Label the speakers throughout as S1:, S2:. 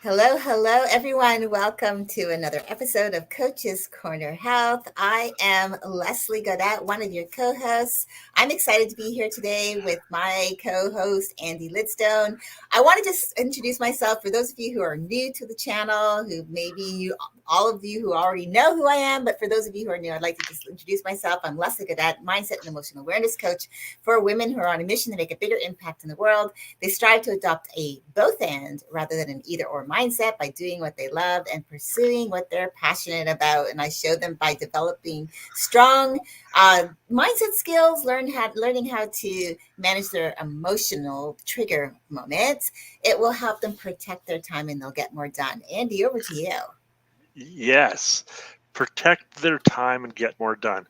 S1: Hello, hello, everyone. Welcome to another episode of Coach's Corner Health. I am Leslie Godet, one of your co hosts. I'm excited to be here today with my co host, Andy Lidstone. I want to just introduce myself for those of you who are new to the channel, who maybe all of you who already know who I am, but for those of you who are new, I'd like to just introduce myself. I'm Leslie Godet, mindset and emotional awareness coach for women who are on a mission to make a bigger impact in the world. They strive to adopt a both and rather than an either or mindset by doing what they love and pursuing what they're passionate about. And I show them by developing strong mindset skills, learning how to manage their emotional trigger moments. It will help them protect their time and they'll get more done. Andy, over to you.
S2: Yes, protect their time and get more done.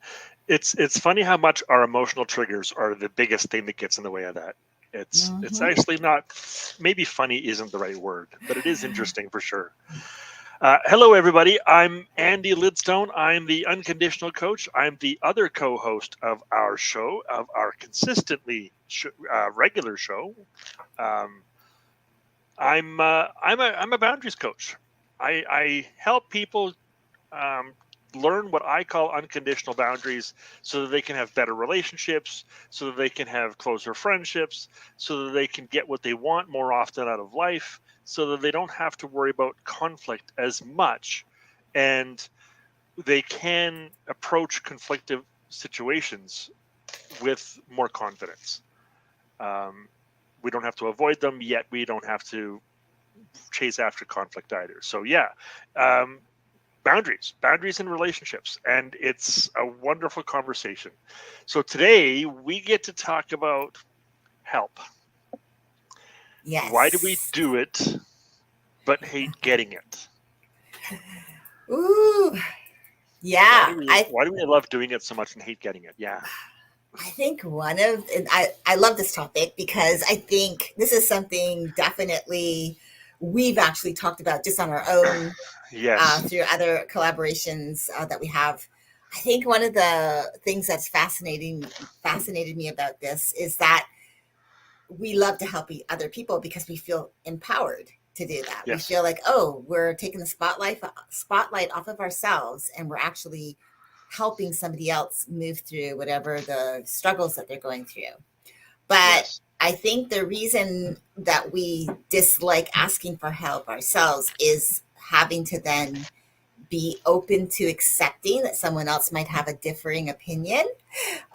S2: It's funny how much our emotional triggers are the biggest thing that gets in the way of that. It's
S1: Mm-hmm.
S2: actually not, maybe funny isn't the right word, but it is interesting for sure. Hello, everybody. I'm Andy Lidstone. I'm the unconditional coach. I'm the other co-host of our show, of our consistently regular show. Um, I'm a boundaries coach. I help people um, learn what I call unconditional boundaries so that they can have better relationships, so that they can have closer friendships, so that they can get what they want more often out of life, so that they don't have to worry about conflict as much. And they can approach conflictive situations with more confidence. Um, we don't have to avoid them, yet we don't have to chase after conflict either. So, yeah, um, boundaries in relationships, and it's a wonderful conversation. So today we get to talk about help. Why do we
S1: Yes.
S2: do it but hate getting it?
S1: Ooh,
S2: why
S1: yeah.
S2: do we
S1: I
S2: why do we love doing it so much and hate getting it? Yeah.
S1: I think and I love this topic because I think this is something definitely we've actually talked about just on our own
S2: Yes.
S1: through other collaborations that we have. I think one of the things that's fascinated me about this is that we love to help other people because we feel empowered to do that. We
S2: Yes.
S1: feel like, oh, we're taking the spotlight off of ourselves and we're actually helping somebody else move through whatever the struggles that they're going through. But
S2: Yes.
S1: I think the reason that we dislike asking for help ourselves is having to then be open to accepting that someone else might have a differing opinion.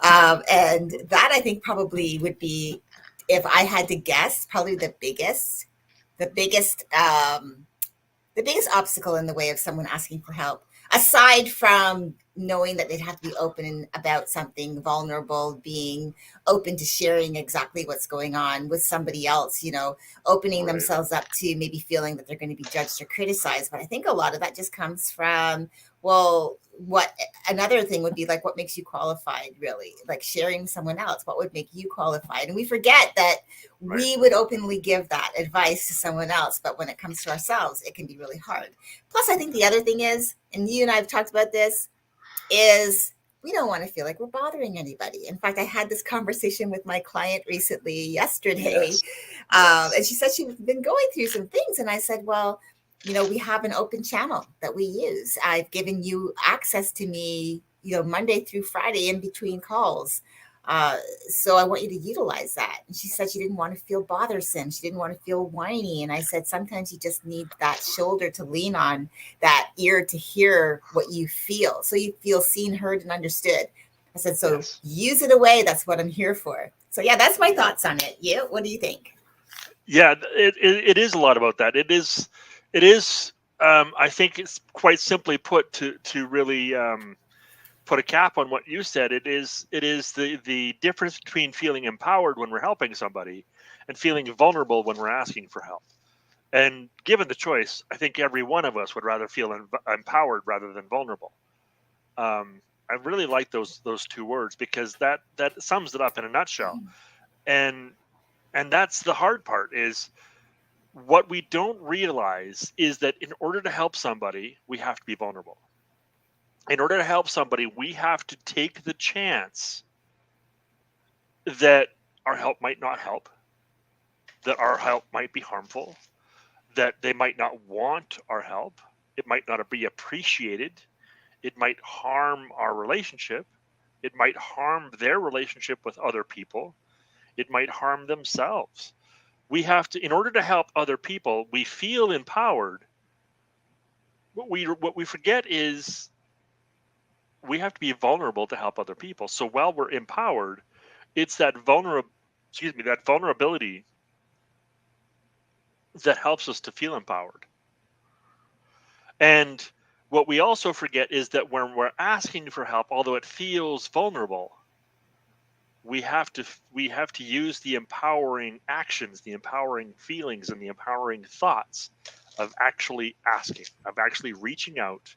S1: And that I think probably would be, if I had to guess, probably the biggest, the biggest obstacle in the way of someone asking for help, aside from knowing that they'd have to be open about something vulnerable, being open to sharing exactly what's going on with somebody else, opening
S2: Right.
S1: themselves up to maybe feeling that they're going to be judged or criticized. But I think a lot of that just comes from, well, what another thing would be like, what makes you qualified, really? Like sharing with someone else, what would make you qualified? And we forget that
S2: Right.
S1: we would openly give that advice to someone else, but when it comes to ourselves, it can be really hard. Plus, I think the other thing is, and you and I have talked about this, is we don't want to feel like we're bothering anybody. In fact, I had this conversation with my client recently, yesterday,
S2: Yes. Yes.
S1: and she said she'd been going through some things. And I said, well, we have an open channel that we use. I've given you access to me, Monday through Friday in between calls. Uh, so I want you to utilize that. And she said she didn't want to feel bothersome. She didn't want to feel whiny. And I said, sometimes you just need that shoulder to lean on, that ear to hear what you feel. So you feel seen, heard, and understood. I said, so
S2: Yes.
S1: use it away. That's what I'm here for. So yeah, that's my thoughts on it. You, what do you think?
S2: Yeah. It is a lot about that. It is. I think it's quite simply put to really put a cap on what you said. It is the difference between feeling empowered when we're helping somebody and feeling vulnerable when we're asking for help. And given the choice, I think every one of us would rather feel empowered rather than vulnerable. I really like those two words because that sums it up in a nutshell. And that's the hard part, is what we don't realize is that in order to help somebody, we have to be vulnerable. In order to help somebody, we have to take the chance that our help might not help, that our help might be harmful, that they might not want our help. It might not be appreciated. It might harm our relationship. It might harm their relationship with other people. It might harm themselves. We have to, in order to help other people, we feel empowered. What we forget is we have to be vulnerable to help other people. So while we're empowered, it's that vulnerability that helps us to feel empowered. And what we also forget is that when we're asking for help, although it feels vulnerable, we have to use the empowering actions, the empowering feelings, and the empowering thoughts of actually asking, of actually reaching out,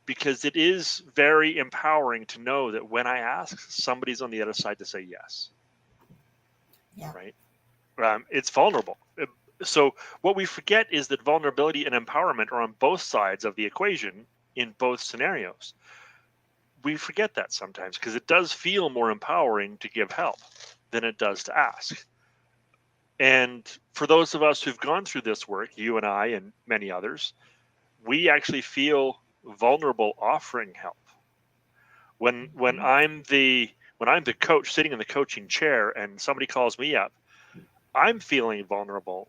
S2: because it is very empowering to know that when I ask, somebody's on the other side to say yes.
S1: Yeah.
S2: Right? It's vulnerable. So what we forget is that vulnerability and empowerment are on both sides of the equation in both scenarios. We forget that sometimes because it does feel more empowering to give help than it does to ask. And for those of us who've gone through this work, you and I and many others, we actually feel vulnerable offering help. When I'm the coach sitting in the coaching chair and somebody calls me up, I'm feeling vulnerable,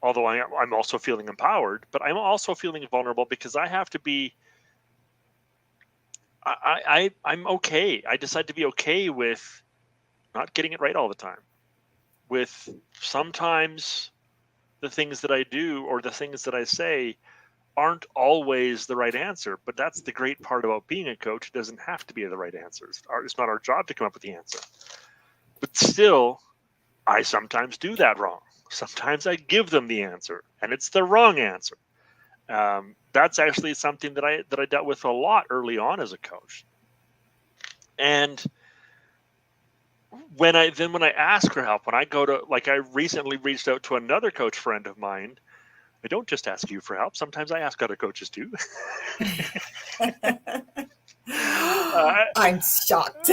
S2: although I'm also feeling empowered, but I'm also feeling vulnerable because I have to be. I'm okay. I decide to be okay with not getting it right all the time. With sometimes the things that I do or the things that I say aren't always the right answer, but that's the great part about being a coach. It doesn't have to be the right answer. It's not our job to come up with the answer. But still, I sometimes do that wrong. Sometimes I give them the answer, and it's the wrong answer. That's actually something that I dealt with a lot early on as a coach. And when I ask for help, when I go to, like, I recently reached out to another coach friend of mine. I don't just ask you for help. Sometimes I ask other coaches too.
S1: I'm shocked.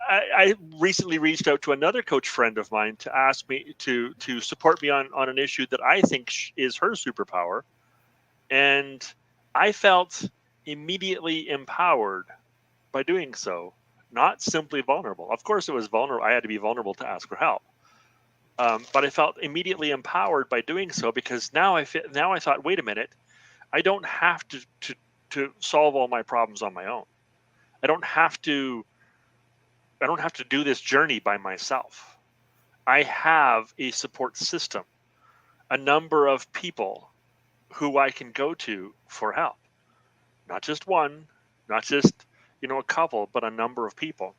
S2: I recently reached out to another coach friend of mine to ask me to support me on an issue that I think is her superpower, and I felt immediately empowered by doing so, not simply vulnerable. Of course, it was vulnerable. I had to be vulnerable to ask for help, but I felt immediately empowered by doing so because now I thought, wait a minute, I don't have to solve all my problems on my own. I don't have to do this journey by myself. I have a support system, a number of people who I can go to for help. Not just one, not just a couple, but a number of people.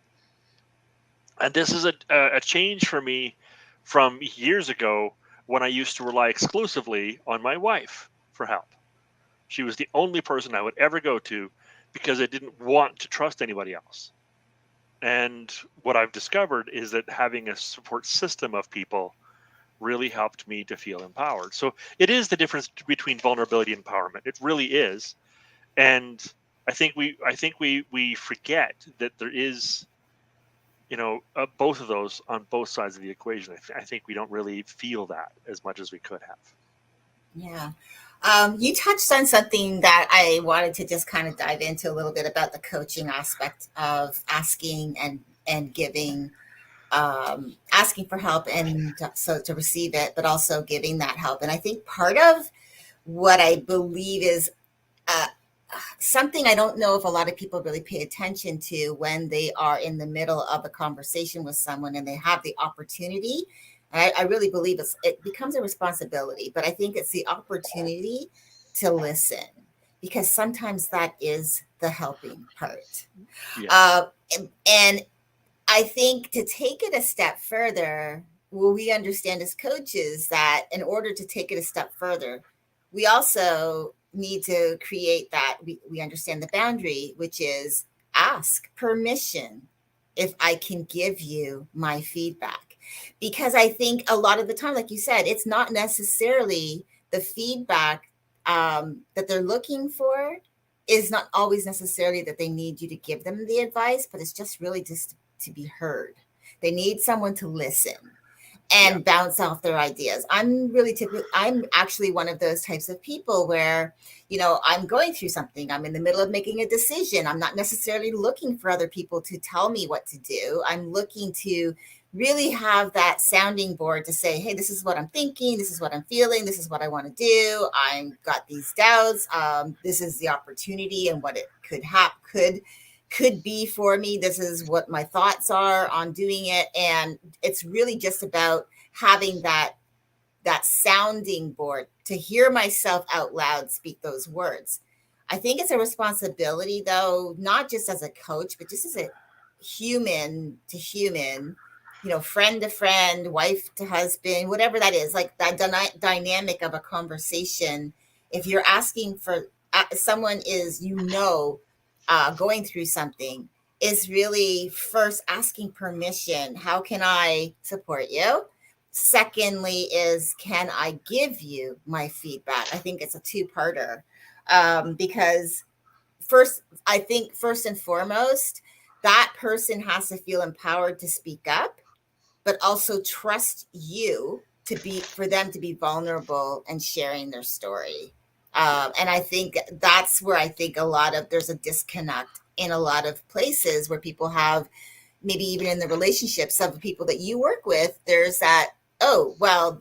S2: And this is a change for me from years ago when I used to rely exclusively on my wife for help. She was the only person I would ever go to because I didn't want to trust anybody else. And what I've discovered is that having a support system of people really helped me to feel empowered. So it is the difference between vulnerability and empowerment. It really is. And I think we forget that there is both of those on both sides of the equation. I think we don't really feel that as much as we could have.
S1: Yeah. You touched on something that I wanted to just kind of dive into a little bit about the coaching aspect of asking and giving, asking for help and so to receive it, but also giving that help. And I think part of what I believe is uh, something I don't know if a lot of people really pay attention to when they are in the middle of a conversation with someone and they have the opportunity. I really believe it becomes a responsibility, but I think it's the opportunity to listen because sometimes that is the helping part.
S2: Yes.
S1: Uh, and I think to take it a step further, well, we understand as coaches that in order to take it a step further, we also need to create that we understand the boundary, which is ask permission if I can give you my feedback. Because I think a lot of the time, like you said, it's not necessarily the feedback that they're looking for is not always necessarily that they need you to give them the advice, but it's just really just to be heard. They need someone to listen.
S2: Yeah.
S1: and bounce off their ideas. I'm actually one of those types of people where, I'm going through something. I'm in the middle of making a decision. I'm not necessarily looking for other people to tell me what to do. I'm looking to really have that sounding board to say, hey, this is what I'm thinking. This is what I'm feeling. This is what I want to do. I've got these doubts. This is the opportunity and what it could be for me. This is what my thoughts are on doing it. And it's really just about having that sounding board to hear myself out loud speak those words. I think it's a responsibility, though, not just as a coach, but just as a human to human, friend to friend, wife to husband, whatever that is, like that dynamic of a conversation. If you're asking for someone is, going through something, is really first asking permission. How can I support you? Secondly, is can I give you my feedback? I think it's a two-parter, because first, I think first and foremost, that person has to feel empowered to speak up, but also trust you for them to be vulnerable and sharing their story.
S2: Yeah.
S1: And I think that's where I think there's a disconnect in a lot of places where people have, maybe even in the relationships of the people that you work with, there's that, oh, well,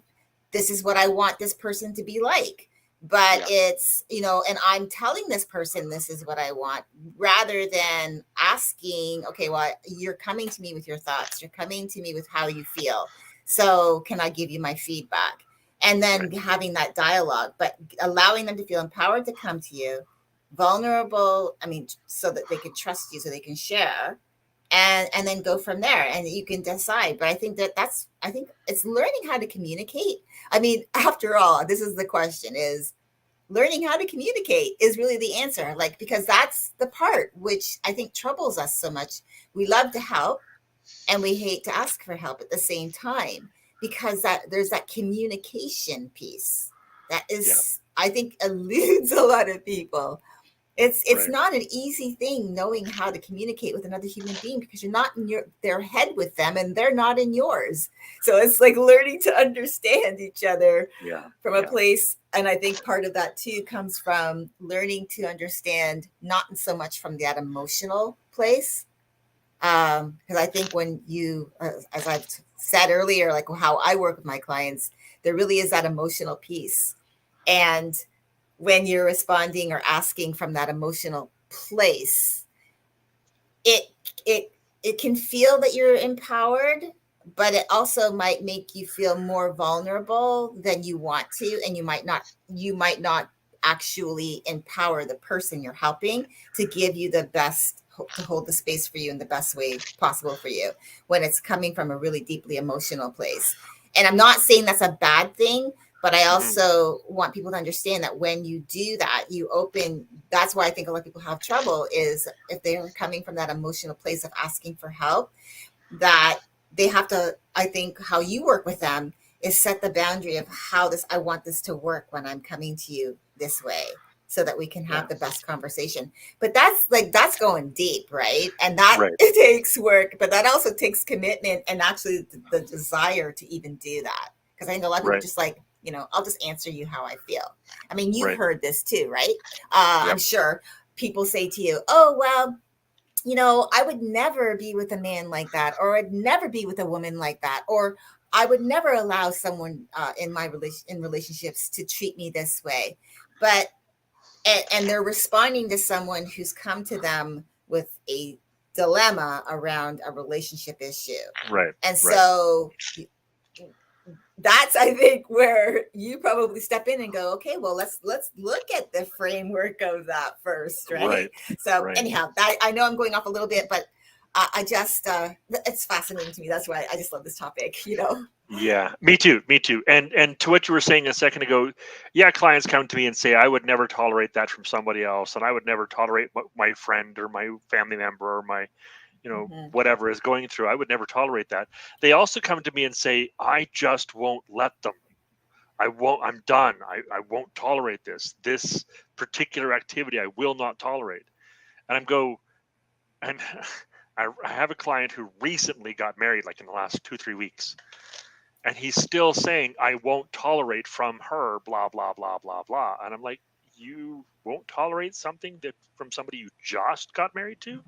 S1: this is what I want this person to be like. But
S2: Yeah.
S1: it's, and I'm telling this person this is what I want, rather than asking, okay, well, you're coming to me with your thoughts, you're coming to me with how you feel. So can I give you my feedback? And
S2: Right.
S1: then having that dialogue, but allowing them to feel empowered to come to you, vulnerable, I mean, so that they can trust you, so they can share, and then go from there, and you can decide. But I think I think it's learning how to communicate. I mean, after all, this is the question, is learning how to communicate is really the answer, like, because that's the part which I think troubles us so much. We love to help and we hate to ask for help at the same time, because that there's that communication piece that
S2: Yeah.
S1: is, I think, eludes a lot of people. It's
S2: Right.
S1: not an easy thing knowing how to communicate with another human being, because you're not in their head with them and they're not in yours. So it's like learning to understand each other
S2: Yeah.
S1: from a
S2: Yeah.
S1: place. And I think part of that too comes from learning to understand, not so much from that emotional place. Because I think when you, as I've said earlier, like how I work with my clients, there really is that emotional piece. And when you're responding or asking from that emotional place, it it it can feel that you're empowered, but it also might make you feel more vulnerable than you want to, and you might not actually empower the person you're helping to give you the best, to hold the space for you in the best way possible for you, when it's coming from a really deeply emotional place. And I'm not saying that's a bad thing, but I
S2: Hmm.
S1: also want people to understand that when you do that, you open. That's why I think a lot of people have trouble, is if they're coming from that emotional place of asking for help, that they have to, I think how you work with them is set the boundary of how this, I want this to work when I'm coming to you this way, so that we can
S2: Yeah.
S1: have the best conversation. But that's going deep, right? And that
S2: Right.
S1: it takes work, but that also takes commitment, and actually the desire to even do that. Because I think a lot of people
S2: Right.
S1: just like, I'll just answer you how I feel. I mean, you've
S2: Right.
S1: heard this too, right? I'm
S2: Yep.
S1: sure people say to you, oh, well, I would never be with a man like that, or I'd never be with a woman like that, or I would never allow someone in relationships to treat me this way. But and they're responding to someone who's come to them with a dilemma around a relationship issue.
S2: Right.
S1: And
S2: Right.
S1: so that's, I think, where you probably step in and go, okay, well, let's look at the framework of that first, right?
S2: Right.
S1: So
S2: Right.
S1: anyhow, I know I'm going off a little bit, but I just it's fascinating to me. That's why I just love this topic.
S2: Yeah, me too, me too. And to what you were saying a second ago, yeah, clients come to me and say, I would never tolerate that from somebody else, and I would never tolerate what my friend or my family member or my,
S1: Hmm.
S2: whatever is going through. I would never tolerate that. They also come to me and say, I just won't let them. I won't. I'm done. I won't tolerate this particular activity. I will not tolerate. And I'm go and I have a client who recently got married, like in the last 2 3 weeks, And he's still saying, I won't tolerate from her, blah, blah, blah, blah, blah. And I'm like, you won't tolerate something that from somebody you just got married to?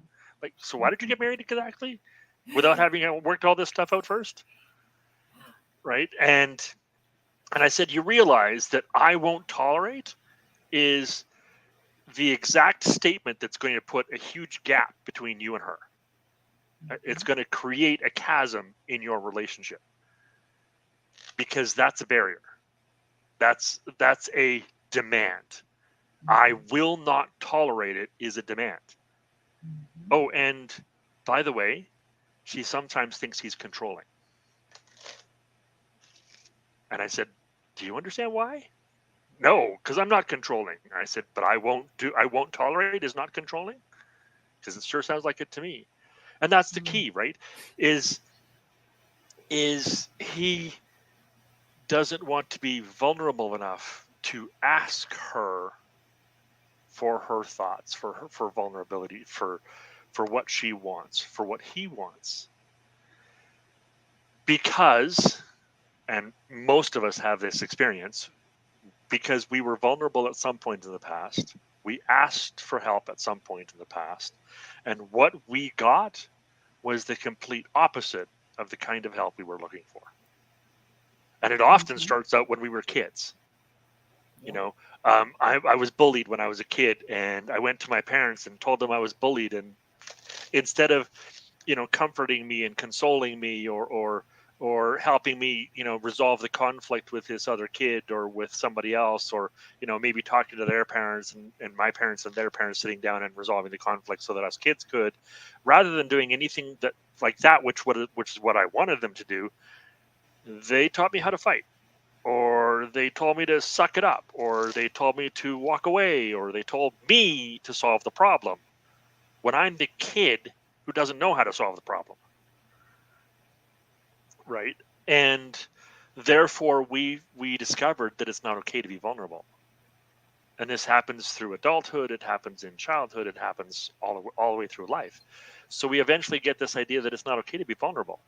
S2: Like, so why did you get married exactly? Without having worked all this stuff out first? Right? And I said, you realize that I won't tolerate is the exact statement that's going to put a huge gap between you and her. It's going to create a chasm in your relationship because that's a barrier. That's a demand. I will not tolerate it is a demand. Oh, and by the way, she sometimes thinks he's controlling. And I said, do you understand why? No, because I'm not controlling. I said, but I won't tolerate is not controlling? Because it sure sounds like it to me. And that's the key, right? Is he doesn't want to be vulnerable enough to ask her for her thoughts, for vulnerability, for what she wants, for what he wants. Because, and most of us have this experience, because we were vulnerable at some point in the past, we asked for help at some point in the past, and what we got was the complete opposite of the kind of help we were looking for. And it often starts out when we were kids. You know, I was bullied when I was a kid, and I went to my parents and told them I was bullied, and instead of, comforting me and consoling me or helping me, resolve the conflict with this other kid or with somebody else, or, maybe talking to their parents and my parents and their parents sitting down and resolving the conflict so that us kids could, rather than doing anything that like that, which is what I wanted them to do, they taught me how to fight. Or they told me to suck it up, or they told me to walk away, or they told me to solve the problem when I'm the kid who doesn't know how to solve the problem. Right? And therefore we discovered that it's not okay to be vulnerable. And this happens through adulthood, it happens in childhood, it happens all the way through life. So we eventually get this idea that it's not okay to be vulnerable.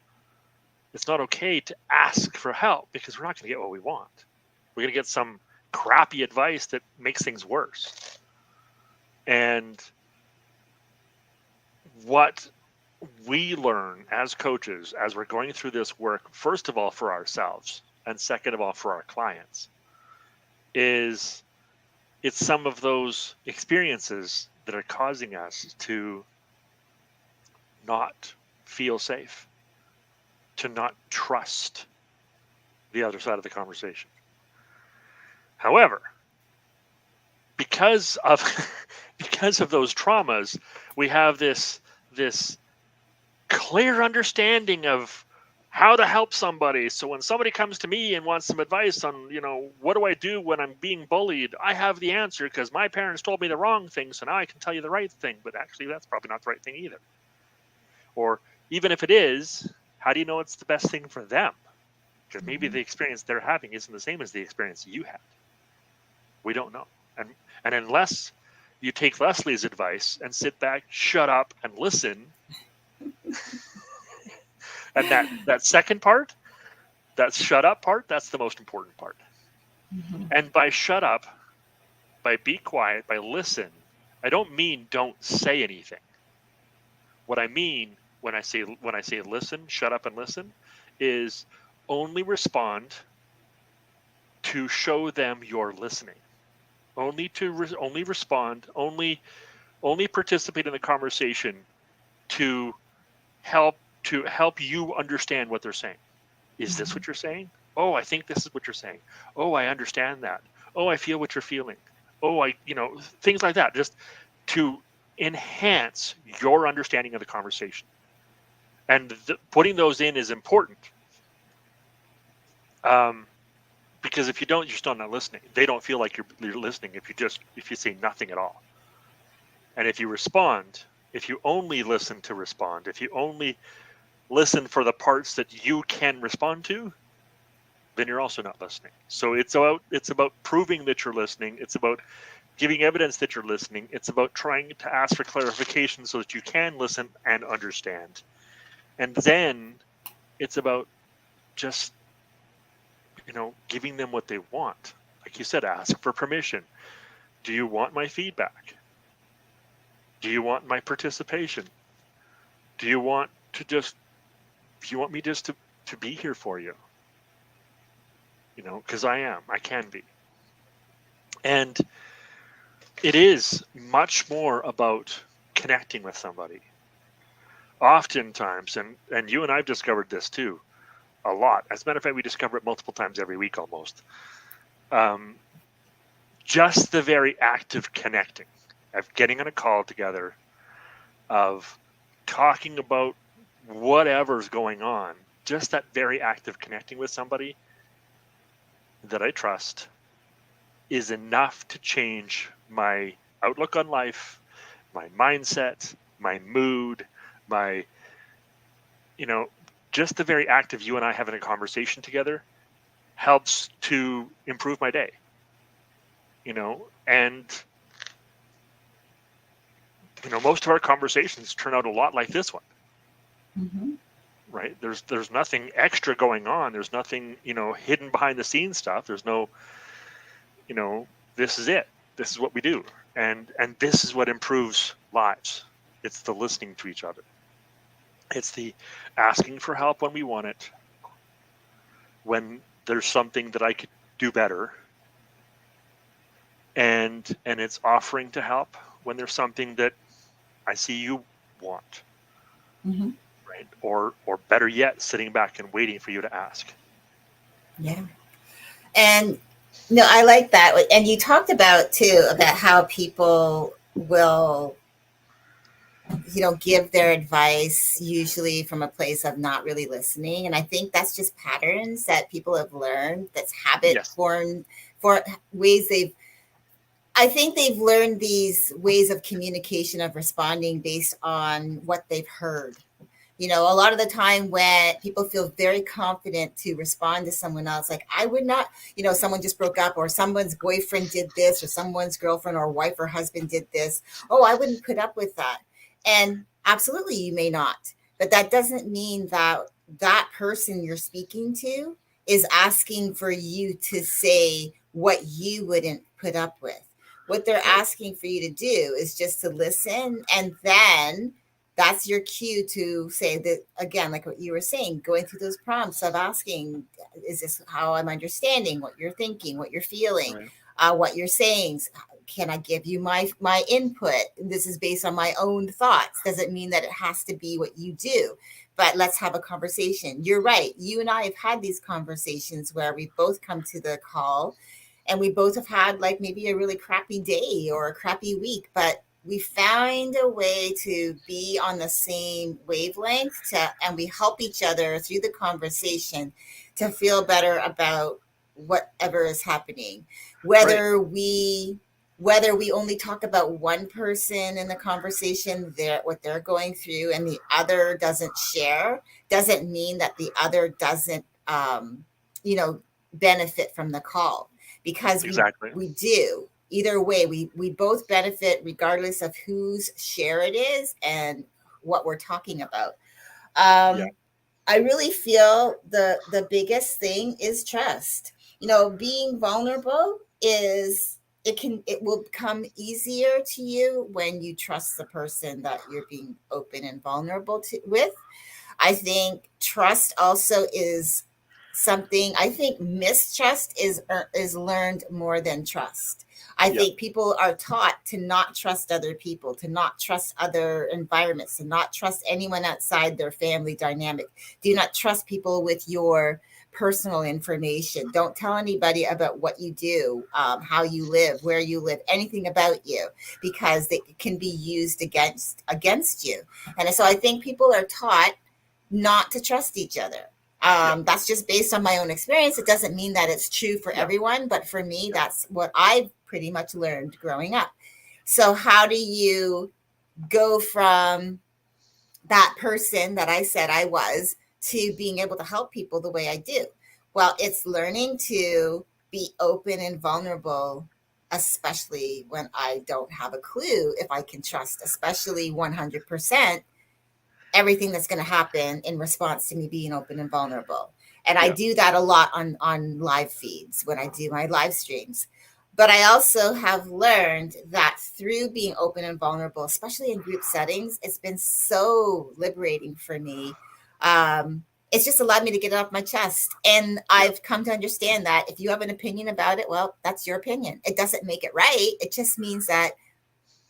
S2: It's not okay to ask for help because we're not going to get what we want. We're going to get some crappy advice that makes things worse. And what we learn as coaches, as we're going through this work, first of all, for ourselves, and second of all, for our clients, is it's some of those experiences that are causing us to not feel safe, to not trust the other side of the conversation. However, because of those traumas, we have this clear understanding of how to help somebody. So when somebody comes to me and wants some advice on, what do I do when I'm being bullied, I have the answer because my parents told me the wrong thing, so now I can tell you the right thing. But actually, that's probably not the right thing either. Or even if it is, how do you know it's the best thing for them? Because maybe the experience they're having isn't the same as the experience you had. We don't know. And unless you take Leslie's advice and sit back, shut up, and listen, and that second part, that shut up part, that's the most important part. And by shut up, by be quiet, by listen, I don't mean don't say anything. What I mean when I say listen, shut up and listen, is only respond to show them you're listening. Only respond, only participate in the conversation to help you understand what they're saying. Is this what you're saying? Oh, I think this is what you're saying. Oh, I understand that. Oh, I feel what you're feeling. Oh, things like that, just to enhance your understanding of the conversation. And putting those in is important. Because if you don't, you're still not listening. They don't feel like you're listening if you say nothing at all. And if you respond, if you only listen to respond, if you only listen for the parts that you can respond to, then you're also not listening. So it's about proving that you're listening. It's about giving evidence that you're listening. It's about trying to ask for clarification so that you can listen and understand. And then it's about just giving them what they want. Like you said, ask for permission. Do you want my feedback? Do you want my participation? Do you want to just, do you want me just to be here for you? Because I can be. And it is much more about connecting with somebody. Oftentimes, and you and I've discovered this too, a lot. As a matter of fact, we discover it multiple times every week almost. Just the very act of connecting, of getting on a call together, of talking about whatever's going on, just that very act of connecting with somebody that I trust is enough to change my outlook on life, my mindset, my mood, my, just the very act of you and I having a conversation together helps to improve my day, and, most of our conversations turn out a lot like this one.
S1: Mm-hmm.
S2: Right? There's nothing extra going on. There's nothing, hidden behind the scenes stuff. There's no, this is it. This is what we do. And this is what improves lives. It's the listening to each other. It's the asking for help when we want it, when there's something that I could do better. And it's offering to help when there's something that I see you want.
S1: Mm-hmm.
S2: Right? Or better yet, sitting back and waiting for you to ask.
S1: Yeah. And no, I like that. And you talked about too about how people will, give their advice usually from a place of not really listening. And I think that's just patterns that people have learned. That's habit
S2: Yes.
S1: formed for ways I think they've learned these ways of communication of responding based on what they've heard. A lot of the time when people feel very confident to respond to someone else, like I would not, someone just broke up or someone's boyfriend did this or someone's girlfriend or wife or husband did this. Oh, I wouldn't put up with that. And absolutely, you may not. But that doesn't mean that that person you're speaking to is asking for you to say what you wouldn't put up with. What they're
S2: Right.
S1: asking for you to do is just to listen, and then that's your cue to say that again, like what you were saying, going through those prompts of asking, is this how I'm understanding what you're thinking, what you're feeling,
S2: Right.
S1: what you're saying? Can I give you my input? This is based on my own thoughts. Doesn't mean that it has to be what you do, but let's have a conversation. You're right. You and I have had these conversations where we both come to the call and we both have had like maybe a really crappy day or a crappy week, but we find a way to be on the same wavelength and we help each other through the conversation to feel better about whatever is happening.
S2: Right.
S1: Whether we only talk about one person in the conversation, what they're going through, and the other doesn't share, doesn't mean that the other doesn't you know benefit from the call, because we
S2: Exactly.
S1: we do. Either way, we both benefit regardless of whose share it is and what we're talking about.
S2: Yeah.
S1: I really feel the biggest thing is trust. Being vulnerable is, it will come easier to you when you trust the person that you're being open and vulnerable with. I think trust also is something. I think mistrust is learned more than trust. I
S2: Yeah.
S1: think people are taught to not trust other people, to not trust other environments, to not trust anyone outside their family dynamic. Do not trust people with your personal information. Don't tell anybody about what you do, how you live, where you live, anything about you, because it can be used against you. And so I think people are taught not to trust each other.
S2: Yeah.
S1: That's just based on my own experience. It doesn't mean that it's true for
S2: Yeah.
S1: everyone, but for me,
S2: Yeah.
S1: that's what I've pretty much learned growing up. So, how do you go from that person that I said I was to being able to help people the way I do? Well, it's learning to be open and vulnerable, especially when I don't have a clue if I can trust, especially 100% everything that's going to happen in response to me being open and vulnerable. And I
S2: Yeah.
S1: do that a lot on live feeds when I do my live streams. But I also have learned that through being open and vulnerable, especially in group settings, it's been so liberating for me. It's just allowed me to get it off my chest. And
S2: Yeah.
S1: I've come to understand that if you have an opinion about it, well, that's your opinion. It doesn't make it right. It just means that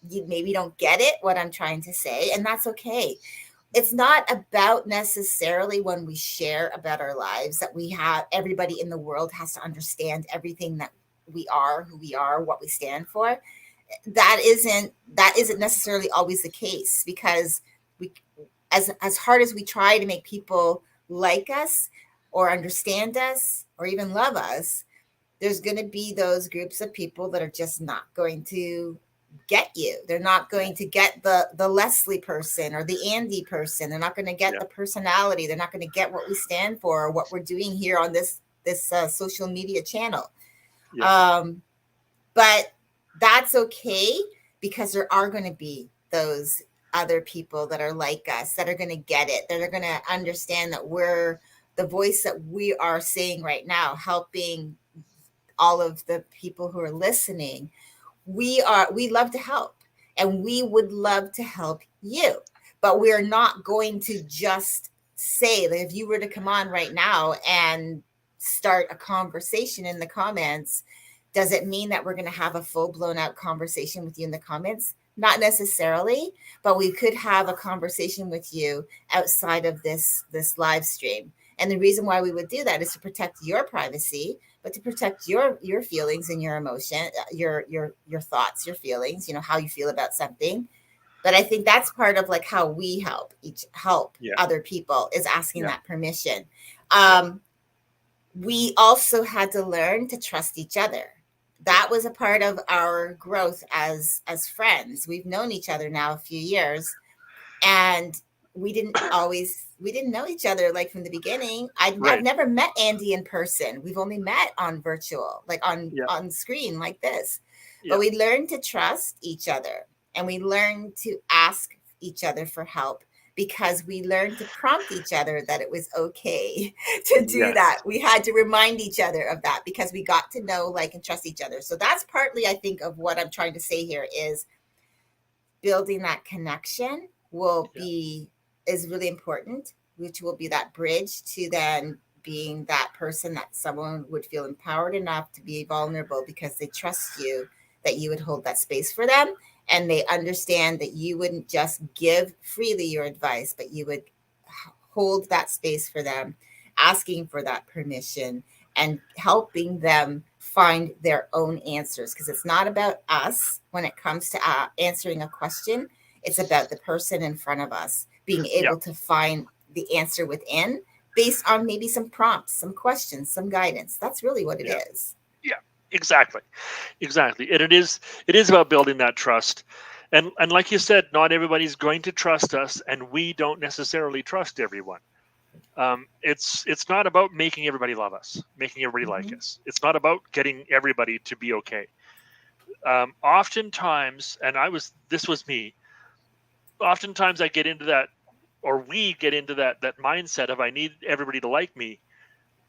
S1: you maybe don't get it, what I'm trying to say, and that's okay. It's not about necessarily when we share about our lives that we have everybody in the world has to understand everything that we are, who we are, what we stand for. That isn't necessarily always the case, because we, as hard as we try to make people like us or understand us or even love us, there's going to be those groups of people that are just not going to get you. They're not
S2: Yeah.
S1: going to get the Leslie person or the Andy person. They're not going to get
S2: Yeah.
S1: the personality. They're not going to get what we stand for or what we're doing here on this social media channel.
S2: Yeah.
S1: Um, but that's okay, because there are going to be those other people that are like us, that are going to get it, that are going to understand that we're the voice that we are saying right now, helping all of the people who are listening. We love to help, and we would love to help you, but we're not going to just say that if you were to come on right now and start a conversation in the comments, does it mean that we're going to have a full blown out conversation with you in the comments? Not necessarily, but we could have a conversation with you outside of this live stream. And the reason why we would do that is to protect your privacy, but to protect your feelings and your emotion, your thoughts, your feelings, how you feel about something. But I think that's part of like how we help
S2: Yeah.
S1: other people, is asking
S2: Yeah.
S1: that permission.
S2: Yeah.
S1: We also had to learn to trust each other.
S2: Yeah.
S1: That was a part of our growth as friends. We've known each other now a few years, and we didn't know each other like from the beginning. I've
S2: Right.
S1: never met Andy in person. We've only met on virtual, like on
S2: Yeah.
S1: on screen like this. But
S2: Yeah.
S1: we learned to trust each other, and we learned to ask each other for help, because we learned to prompt each other that it was okay to do
S2: Yes.
S1: that. We had to remind each other of that, because we got to know, like, and trust each other. So that's partly, I think, of what I'm trying to say here, is building that connection will
S2: Yeah.
S1: be is really important, which will be that bridge to then being that person that someone would feel empowered enough to be vulnerable, because they trust you, that you would hold that space for them, and they understand that you wouldn't just give freely your advice, but you would hold that space for them, asking for that permission and helping them find their own answers, because it's not about us when it comes to answering a question. It's about the person in front of us being
S2: Yeah.
S1: able to find the answer within, based on maybe some prompts, some questions, some guidance. That's really what it
S2: Yeah.
S1: is.
S2: Yeah. Exactly. Exactly. And it is about building that trust. And like you said, not everybody's going to trust us, and we don't necessarily trust everyone. It's not about making everybody love us, making everybody like
S1: Mm-hmm.
S2: us. It's not about getting everybody to be okay. Oftentimes, and this was me. Oftentimes, I get into that, or we get into that mindset of, I need everybody to like me,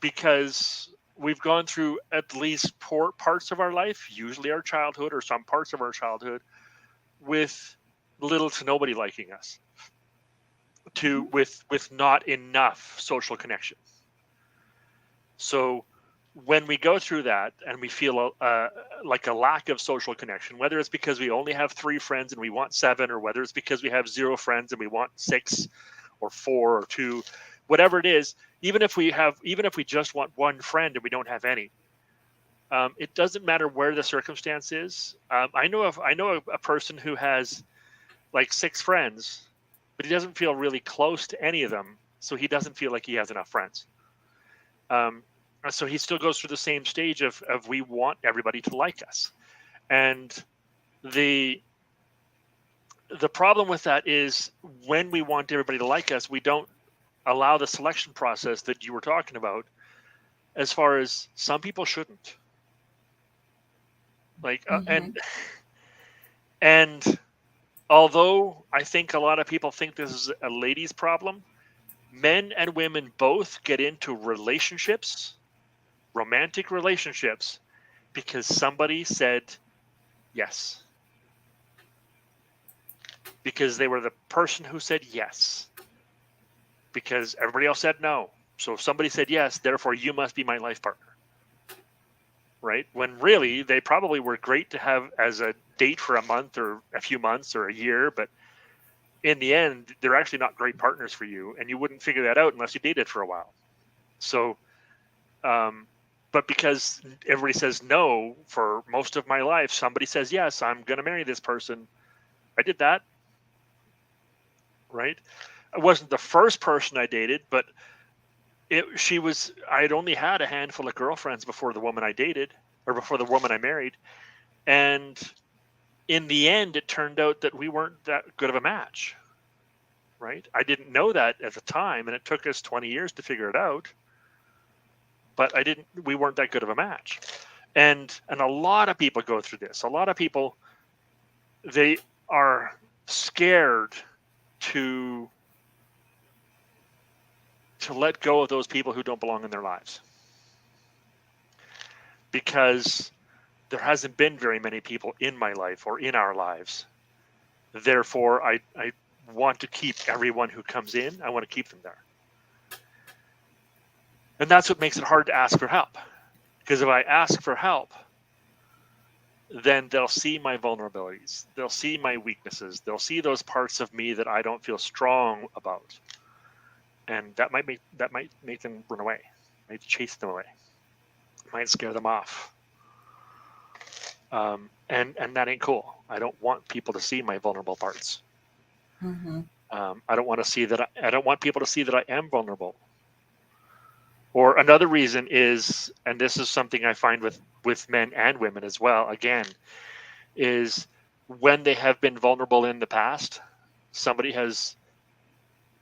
S2: because we've gone through at least poor parts of our life, usually our childhood or some parts of our childhood, with little to nobody liking us,
S1: Mm-hmm.
S2: to with not enough social connection. So when we go through that and we feel like a lack of social connection, whether it's because we only have 3 friends and we want 7, or whether it's because we have 0 friends and we want 6 or 4 or 2, whatever it is, even if we just want one friend and we don't have any, it doesn't matter where the circumstance is. I know a person who has like 6 friends, but he doesn't feel really close to any of them, so he doesn't feel like he has enough friends. Um, so he still goes through the same stage of we want everybody to like us, and the the problem with that is, when we want everybody to like us, we don't allow the selection process that you were talking about. As far as, some people shouldn't, like,
S1: Mm-hmm.
S2: and although I think a lot of people think this is a ladies' problem, Men and women both get into relationships, romantic relationships, because somebody said yes. Because they were the person who said yes. Because everybody else said no. So if somebody said yes, therefore you must be my life partner. Right? When really they probably were great to have as a date for a month or a few months or a year, but in the end, they're actually not great partners for you, and you wouldn't figure that out unless you dated for a while. So, but because everybody says no for most of my life, somebody says yes, I'm going to marry this person. I did that, right? I wasn't the first person I dated, but I had only had a handful of girlfriends before the woman I dated, or before the woman I married. And in the end, it turned out that we weren't that good of a match, right? I didn't know that at the time, and it took us 20 years to figure it out. But we weren't that good of a match. And a lot of people go through this. A lot of people, they are scared to let go of those people who don't belong in their lives, because there hasn't been very many people in my life or in our lives. Therefore, I want to keep everyone who comes in. I want to keep them there. And that's what makes it hard to ask for help. Because if I ask for help, then they'll see my vulnerabilities. They'll see my weaknesses. They'll see those parts of me that I don't feel strong about. And that might make them run away, might chase them away, might scare them off. And that ain't cool. I don't want people to see my vulnerable parts.
S1: Mm-hmm.
S2: I don't want to see that. I don't want people to see that I am vulnerable. Or another reason is, and this is something I find with men and women as well, again, is when they have been vulnerable in the past, somebody has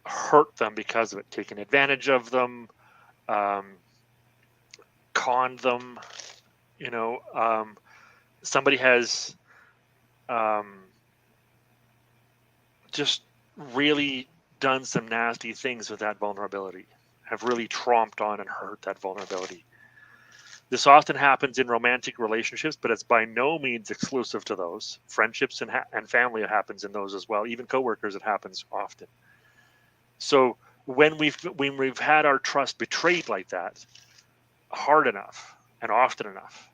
S2: hurt them because of it, taken advantage of them, conned them, somebody has just really done some nasty things with that vulnerability, have really tromped on and hurt that vulnerability. This often happens in romantic relationships, but it's by no means exclusive to those. Friendships and family, it happens in those as well. Even coworkers, it happens often. So when we've had our trust betrayed like that, hard enough and often enough,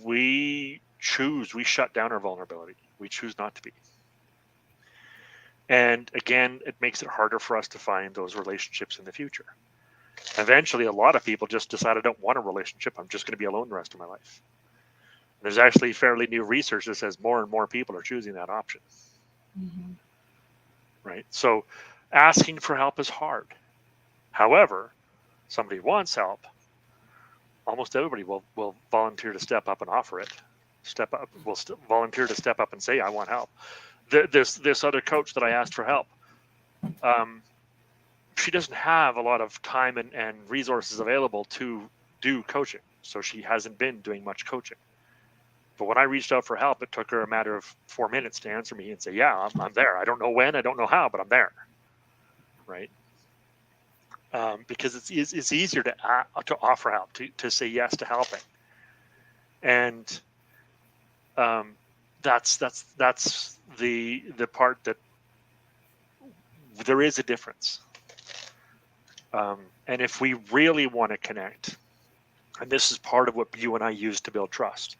S2: we shut down our vulnerability. We choose not to be. And again, it makes it harder for us to find those relationships in the future. Eventually, a lot of people just decide, I don't want a relationship. I'm just going to be alone the rest of my life. There's actually fairly new research that says more and more people are choosing that option.
S1: Mm-hmm.
S2: Right? So asking for help is hard. However, somebody wants help, almost everybody will volunteer to step up and offer it. Volunteer to step up and say, I want help. This other coach that I asked for help, she doesn't have a lot of time and resources available to do coaching. So she hasn't been doing much coaching. But when I reached out for help, it took her a matter of 4 minutes to answer me and say, yeah, I'm there. I don't know when, I don't know how, but I'm there. Right? Because it's easier to offer help, to say yes to helping. And that's the part that there is a difference. And if we really want to connect, and this is part of what you and I used to build trust,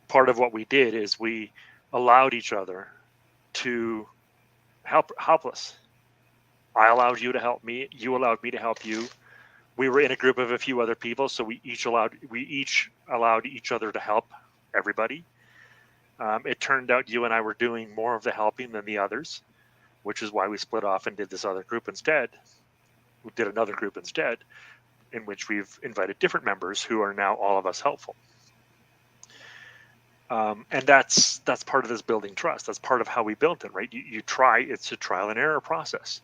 S2: part of what we did is we allowed each other to help us. I allowed you to help me. You allowed me to help you. We were in a group of a few other people, so we each allowed each other to help everybody. It turned out you and I were doing more of the helping than the others, which is why we split off and did this other group instead. We did another group instead, in which we've invited different members who are now all of us helpful. And that's part of this building trust. That's part of how we built it, right? You try. It's a trial and error process.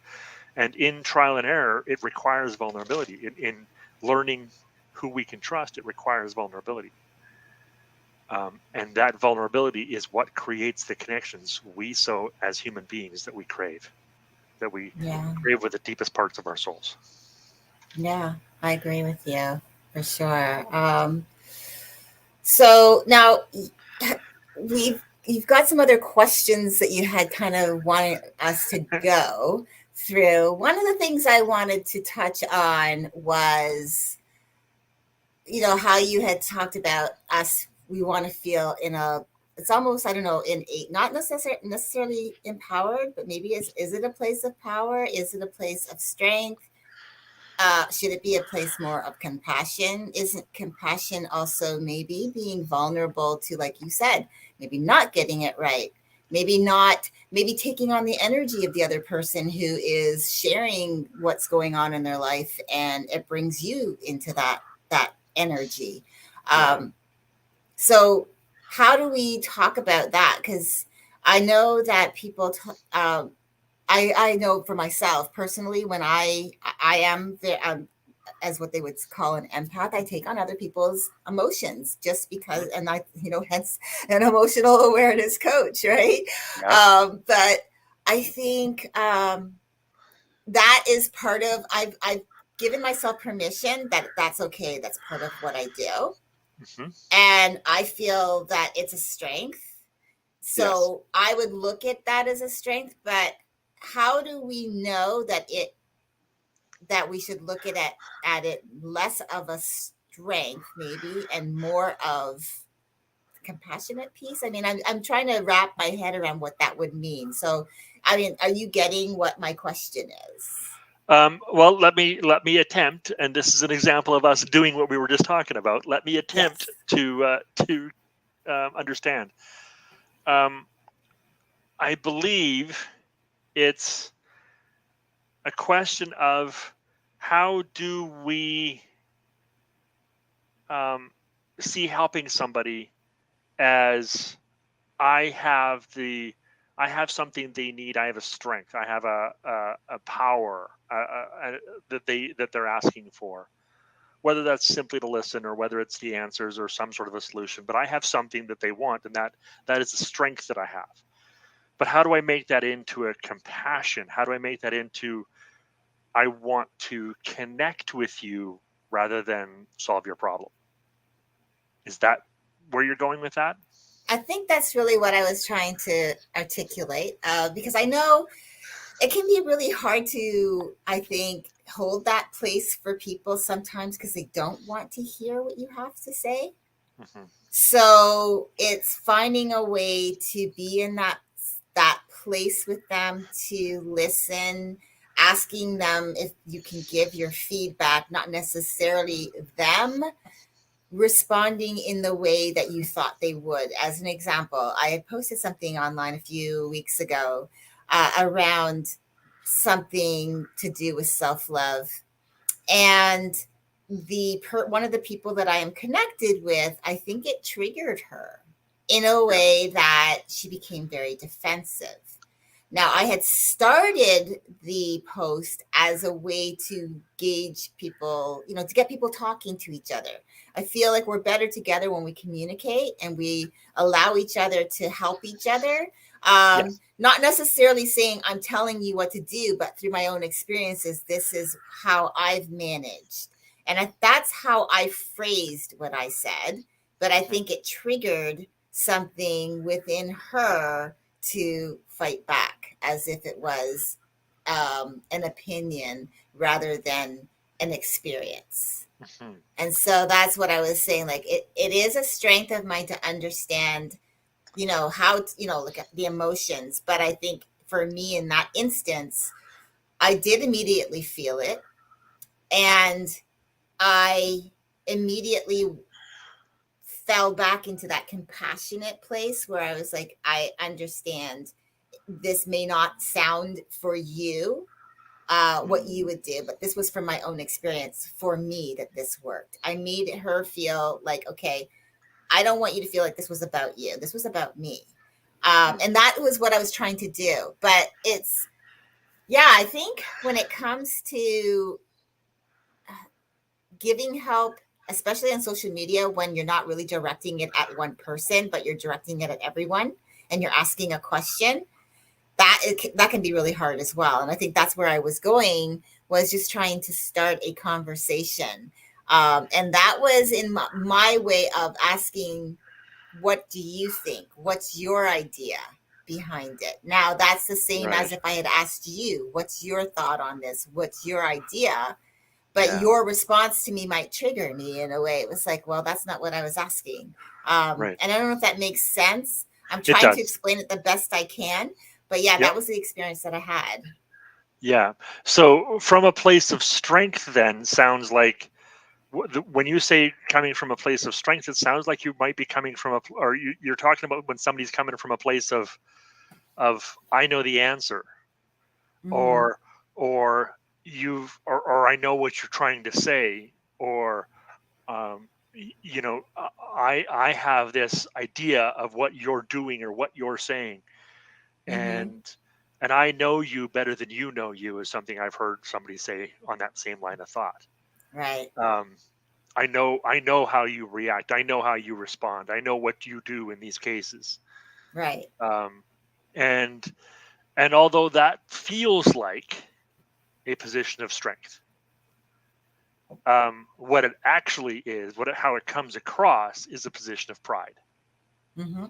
S2: And in trial and error, it requires vulnerability. In learning who we can trust, it requires vulnerability. And that vulnerability is what creates the connections we as human beings that we crave. that we
S1: Yeah.
S2: crave with the deepest parts of our souls.
S1: Yeah. I agree with you for sure. So now we've you've got some other questions that you had kind of wanted us to go through. One of the things I wanted to touch on was, how you had talked about us. We want to feel in a. It's almost, I don't know, in a not necessarily empowered, but maybe is it a place of power? Is it a place of strength? Should it be a place more of compassion? Isn't compassion also maybe being vulnerable to, like you said, maybe not getting it right? Maybe taking on the energy of the other person who is sharing what's going on in their life, and it brings you into that energy.
S2: Yeah.
S1: So how do we talk about that? Because I know that I know for myself personally, when I am the as what they would call an empath, I take on other people's emotions just because,
S2: Mhm.
S1: and hence an emotional awareness coach, right?
S2: Yeah.
S1: But I think that is part of, I've given myself permission that that's okay. That's part of what I do,
S2: Hmm.
S1: and I feel that it's a strength.
S2: Yes.
S1: So I would look at that as a strength, but how do we know that we should look at it less of a strength maybe and more of compassionate piece? I mean, I'm trying to wrap my head around what that would mean. So, I mean, are you getting what my question is?
S2: Well, let me attempt, and this is an example of us doing what we were just talking about. Let me attempt
S1: Yes.
S2: to understand. Um, I believe it's a question of how do we um, see helping somebody as I have the I have something they need. I have a strength. I have a power that they're asking for. Whether that's simply to listen, or whether it's the answers or some sort of a solution. But I have something that they want, and that is the strength that I have. But how do I make that into a compassion? How do I make that into I want to connect with you rather than solve your problem? Is that where you're going with that?
S1: I think that's really what I was trying to articulate, because I know it can be really hard to, I think, hold that place for people sometimes because they don't want to hear what you have to say.
S2: Hmm.
S1: So it's finding a way to be in that place with them, to listen, asking them if you can give your feedback, not necessarily them responding in the way that you thought they would. As an example, I had posted something online a few weeks ago around something to do with self-love, and one of the people that I am connected with, I think it triggered her in a
S2: Yeah.
S1: way that she became very defensive. Now, I had started the post as a way to gauge people, to get people talking to each other. I feel like we're better together when we communicate and we allow each other to help each other.
S2: Yes.
S1: Not necessarily saying I'm telling you what to do, but through my own experiences, this is how I've managed. And that's how I phrased what I said. But I
S2: Mhm.
S1: think it triggered something within her to fight back as if it was an opinion rather than an experience.
S2: Mhm.
S1: And so that's what I was saying. Like it is a strength of mine to understand, how, look at the emotions. But I think for me in that instance, I did immediately feel it. And I immediately fell back into that compassionate place where I was like, I understand this may not sound for you what you would do, but this was from my own experience for me that this worked. I made her feel like, okay, I don't want you to feel like this was about you. This was about me.
S2: Mhm.
S1: And that was what I was trying to do. But yeah, I think when it comes to giving help, especially on social media, when you're not really directing it at one person, but you're directing it at everyone and you're asking a question, that can be really hard as well. And I think that's where I was going, was just trying to start a conversation. And that was in my way of asking, what do you think? What's your idea behind it? Now, that's the same as
S2: Right.
S1: if I had asked you, what's your thought on this? What's your idea? But
S2: Yeah.
S1: your response to me might trigger me in a way. It was like, well, that's not what I was asking.
S2: Right.
S1: And I don't know if that makes sense. I'm
S2: It
S1: trying to
S2: does.
S1: explain it the best I can. But yeah,
S2: Yep.
S1: that was the experience that I had.
S2: Yeah. So from a place of strength, then sounds like when you say coming from a place of strength, it sounds like you might be coming from or you're talking about when somebody's coming from a place of I know the answer,
S1: Mm-hmm.
S2: or or or I know what you're trying to say, or I have this idea of what you're doing or what you're saying,
S1: Mm-hmm.
S2: and I know you better than you know you is something I've heard somebody say on that same line of thought.
S1: Right.
S2: Um, I know how you react. I know how you respond. I know what you do in these cases.
S1: Right.
S2: Um, and and although that feels like a position of strength, what it actually is, how it comes across, is a position of pride.
S1: Mm-hmm.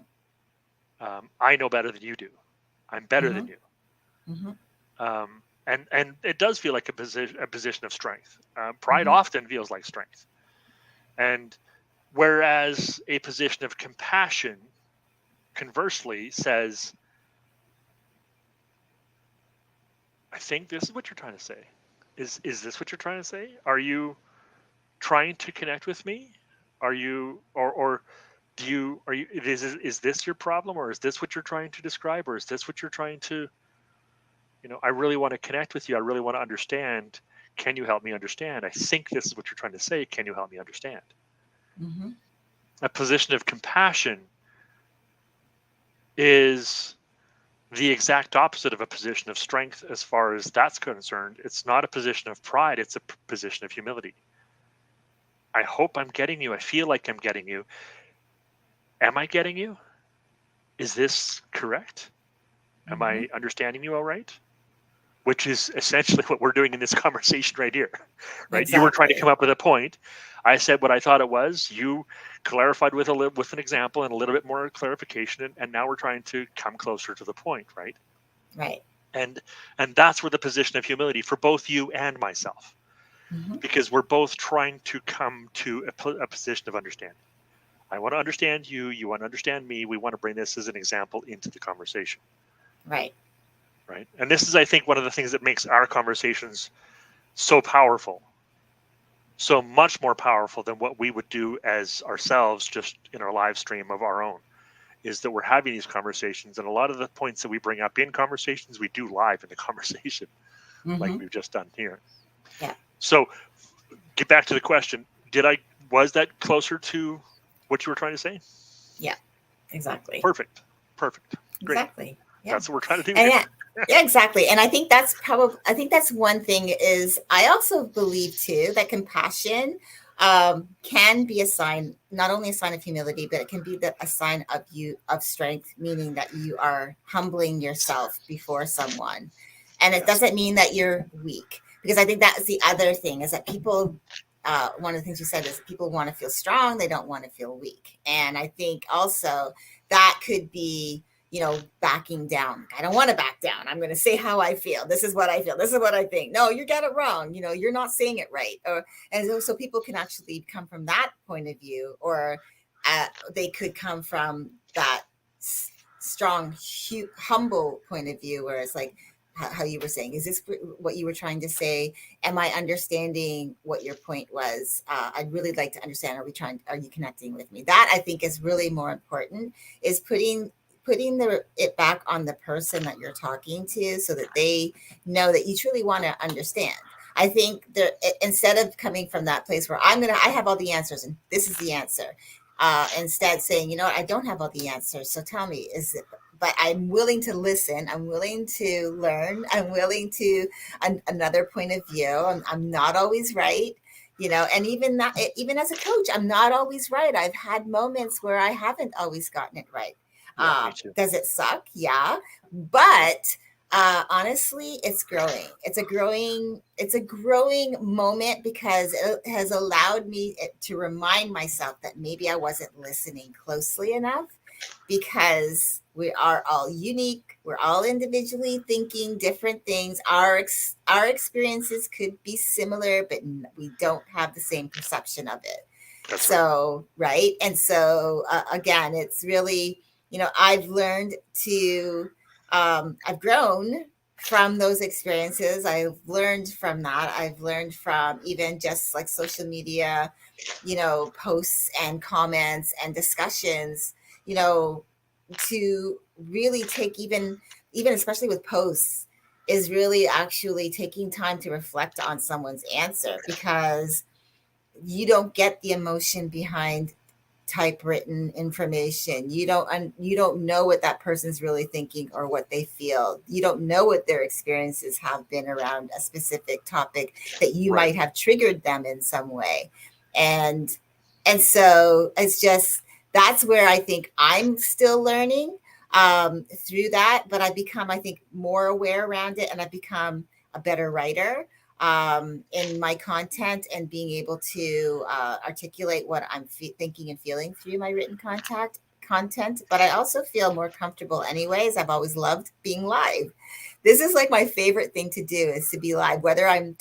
S2: I know better than you do. I'm better
S1: Mm-hmm.
S2: than you.
S1: Mm-hmm.
S2: And it does feel like a position of strength. Pride
S1: Mm-hmm.
S2: often feels like strength, and whereas a position of compassion, conversely, says, "I think this is what you're trying to say. Is this what you're trying to say? Are you trying to connect with me? Are you or do you are you is this your problem, or is this what you're trying to describe, or is this what you're trying to, I really want to connect with you. I really want to understand. Can you help me understand? I think this is what you're trying to say. Can you help me understand?"
S1: Mm-hmm.
S2: A position of compassion is the exact opposite of a position of strength as far as that's concerned. It's not a position of pride, it's a position of humility. I hope I'm getting you. I feel like I'm getting you. Am I getting you? Is this correct? Am
S1: Mm-hmm.
S2: I understanding you all right? Which is essentially what we're doing in this conversation right here, right? You were trying to come
S1: Exactly.
S2: up with a point. I said what I thought it was. You clarified with an example and a little bit more clarification, and now we're trying to come closer to the point, right?
S1: Right.
S2: And and that's where the position of humility for both you and myself,
S1: Mm-hmm.
S2: because we're both trying to come to a position of understanding. I want to understand you. You want to understand me. We want to bring this as an example into the conversation,
S1: Right.
S2: right? And this is, I think, one of the things that makes our conversations so powerful, so much more powerful than what we would do as ourselves just in our live stream of our own, is that we're having these conversations. And a lot of the points that we bring up in conversations, we do live in the conversation, like
S1: Mm-hmm.
S2: we've just done here.
S1: Yeah.
S2: So get back to the question. Was that closer to what you were trying to say?
S1: Yeah. Exactly.
S2: Perfect. Perfect. Great.
S1: Exactly. Yeah.
S2: That's what we're trying to do
S1: And
S2: here.
S1: yeah, yeah, exactly. And I think that's one thing. Is I also believe too that compassion can be a sign, not only a sign of humility, but it can be a sign of strength, meaning that you are humbling yourself before someone. And it
S2: Yes.
S1: doesn't mean that you're weak, because I think that's the other thing, is that people, one of the things you said is people want to feel strong. They don't want to feel weak. And I think also that could be, backing down. I don't want to back down. I'm going to say how I feel. This is what I feel. This is what I think. No, you got it wrong. You're not saying it right. And so people can actually come from that point of view, or they could come from that strong, humble point of view, where it's like how you were saying, is this what you were trying to say? Am I understanding what your point was? I'd really like to understand. Are you connecting with me? That, I think, is really more important, is putting it back on the person that you're talking to, so that they know that you truly want to understand. I think that instead of coming from that place where I have all the answers and this is the answer, instead saying, I don't have all the answers. So tell me, is it, but I'm willing to listen. I'm willing to learn. I'm willing to another point of view. I'm not always right, and even as a coach, I'm not always right. I've had moments where I haven't always gotten it right.
S2: Yeah, me too.
S1: Does it suck? Yeah. But honestly, it's growing. It's a growing moment because it has allowed me to remind myself that maybe I wasn't listening closely enough, because we are all unique. We're all individually thinking different things. Our experiences could be similar, but we don't have the same perception of it.
S2: That's right.
S1: So, right. And so, again, it's really, I've learned to, I've grown from those experiences. I've learned from that. I've learned from even just like social media, posts and comments and discussions, you know, to really take, even especially with posts, is really actually taking time to reflect on someone's answer, because you don't get the emotion behind typewritten information. You don't know what that person's really thinking or what they feel. You don't know what their experiences have been around a specific topic that you
S2: Right.
S1: might have triggered them in some way. And so it's just, that's where I think I'm still learning through that, but I become, I think, more aware around it, and I become a better writer in my content, and being able to articulate what I'm thinking and feeling through my written content. But I also feel more comfortable anyways. I've always loved being live. This is like my favorite thing to do, is to be live. Whether I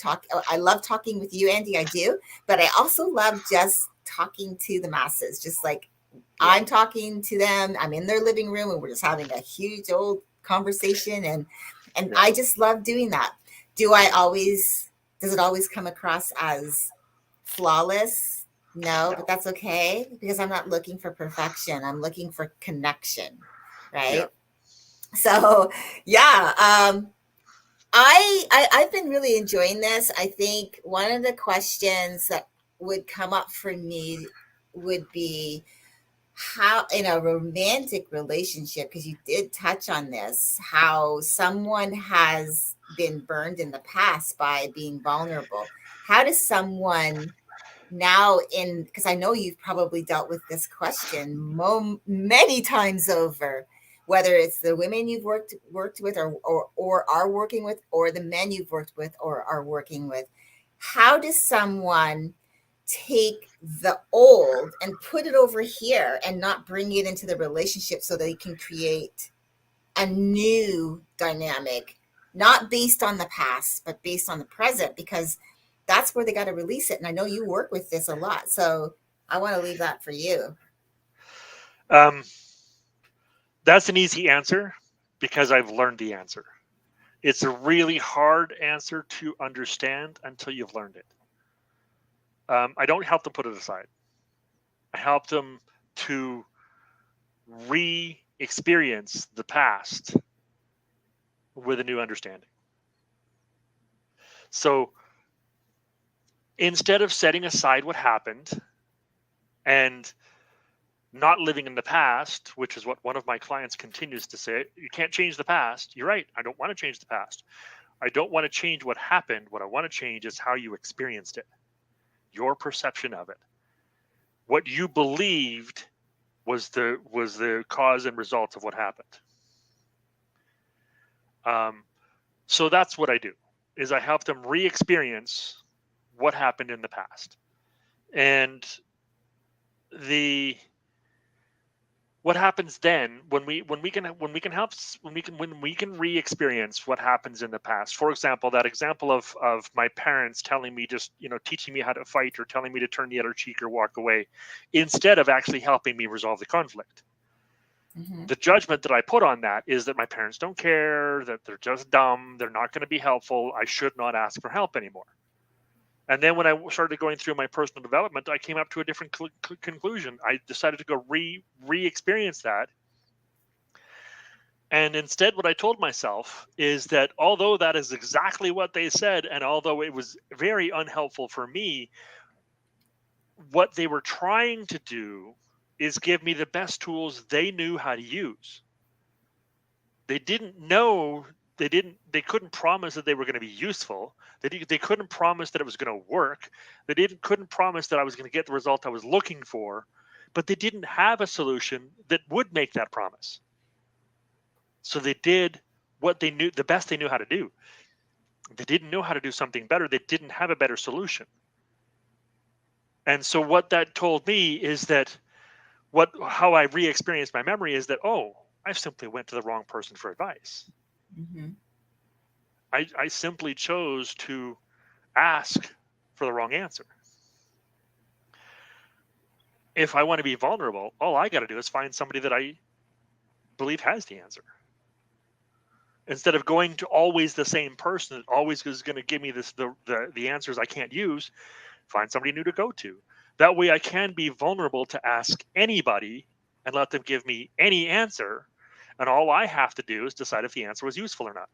S1: love talking with you, Andy, I do, but I also love just talking to the masses, just like
S2: Yeah.
S1: I'm talking to them. I'm in their living room and we're just having a huge old conversation, and
S2: Yeah.
S1: I just love doing that. Do I always Does it always come across as flawless? No, but
S2: No.
S1: that's okay, because I'm not looking for perfection. I'm looking for connection,
S2: Yeah.
S1: right? So, yeah, I've been really enjoying this. I think one of the questions that would come up for me would be, how in a romantic relationship, because you did touch on this, how someone has been burned in the past by being vulnerable. How does someone now, in because I know you've probably dealt with this question many times over, whether it's the women you've worked with, or are working with, or the men you've worked with or are working with, how does someone take the old and put it over here and not bring it into the relationship, so they can create a new dynamic, not based on the past, but based on the present, because that's where they got to release it. And I know you work with this a lot. So I want to leave that for you.
S2: Um, that's an easy answer because I've learned the answer. It's a really hard answer to understand until you've learned it. I don't help them put it aside. I help them to re-experience the past with a new understanding. So instead of setting aside what happened and not living in the past, which is what one of my clients continues to say, you can't change the past. You're right. I don't want to change the past. I don't want to change what happened. What I want to change is how you experienced it, your perception of it. What you believed was the cause and result of what happened. So that's what I do, is I help them re-experience what happened in the past. And the what happens then when we can re-experience what happens in the past. For example, that example of my parents telling me, just teaching me how to fight, or telling me to turn the other cheek or walk away, instead of actually helping me resolve the conflict.
S1: Mm-hmm.
S2: The judgment that I put on that is that my parents don't care, that they're just dumb, they're not going to be helpful, I should not ask for help anymore. And then when I started going through my personal development, I came up to a different conclusion. I decided to go re-experience that. And instead, what I told myself is that although that is exactly what they said, and although it was very unhelpful for me, what they were trying to do is give me the best tools they knew how to use. They didn't know, they couldn't promise that they were going to be useful. They couldn't promise that it was going to work. Couldn't promise that I was going to get the result I was looking for, but they didn't have a solution that would make that promise. So they did what they knew, the best they knew how to do. They didn't know how to do something better. They didn't have a better solution. And so what that told me is that how I re-experienced my memory is that, oh, I simply went to the wrong person for advice.
S1: Mm-hmm.
S2: I simply chose to ask for the wrong answer. If I want to be vulnerable, all I got to do is find somebody that I believe has the answer. Instead of going to always the same person that always is going to give me the answers I can't use, find somebody new to go to. That way I can be vulnerable to ask anybody and let them give me any answer. And all I have to do is decide if the answer was useful or not.